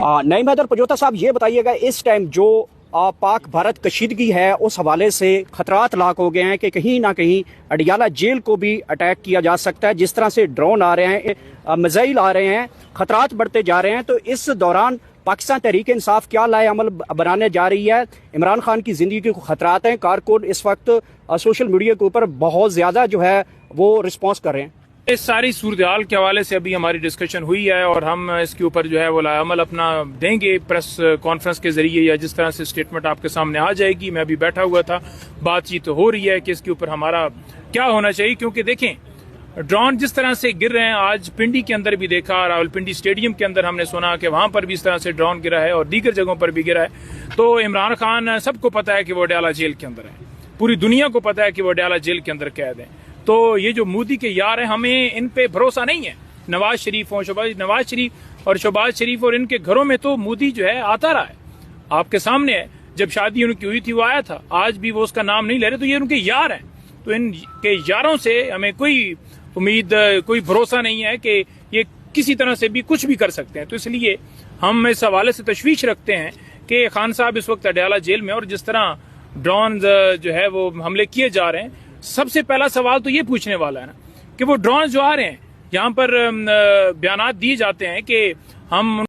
नईम हैदर पजोता साहब, ये बताइएगा इस टाइम जो पाक भारत कशीदगी है उस हवाले से खतरात लाक हो गए हैं कि कहीं ना कहीं अडियाला जेल को भी अटैक किया जा सकता है। जिस तरह से ड्रोन आ रहे हैं, मिसाइल आ रहे हैं, खतरात बढ़ते जा रहे हैं। तो इस दौरान पाकिस्तान तहरीक इंसाफ क्या लाए अमल बनाने जा रही है? इमरान खान की ज़िंदगी को खतरात हैं। कारकुन इस वक्त सोशल मीडिया के ऊपर बहुत ज़्यादा जो है वो रिस्पॉन्स कर रहे हैं। इस सारी सूरत के हवाले से अभी हमारी डिस्कशन हुई है और हम इसके ऊपर जो है वो अमल अपना देंगे प्रेस कॉन्फ्रेंस के जरिए या जिस तरह से स्टेटमेंट आपके सामने आ जाएगी। मैं अभी बैठा हुआ था, बातचीत हो रही है कि इसके ऊपर हमारा क्या होना चाहिए, क्योंकि देखें ड्रोन जिस तरह से गिर रहे हैं, आज पिंडी के अंदर भी देखा, रावलपिंडी स्टेडियम के अंदर हमने सुना कि वहां पर भी इस तरह से ड्रोन गिरा है और दीगर जगहों पर भी गिरा है। तो इमरान खान सबको पता है कि वो अडियाला जेल के अंदर है, पूरी दुनिया को पता है कि वो अडियाला जेल के अंदर कैद है। तो ये जो मोदी के यार हैं, हमें इन पे भरोसा नहीं है। नवाज शरीफ और शहबाज शरीफ और इनके घरों में तो मोदी जो है आता रहा है, आपके सामने है। जब शादी उनकी हुई थी वो आया था, आज भी वो उसका नाम नहीं ले रहे। तो ये उनके यार हैं, तो इनके यारों से हमें कोई उम्मीद, कोई भरोसा नहीं है कि ये किसी तरह से भी कुछ भी कर सकते हैं। तो इसलिए हम इस हवाले से तशवीश रखते हैं कि खान साहब इस वक्त अडियाला जेल में, और जिस तरह ड्रोन जो है वो हमले किए जा रहे हैं, सबसे पहला सवाल तो ये पूछने वाला है ना कि वो ड्रोन जो आ रहे हैं, यहाँ पर बयानात दिए जाते हैं कि हम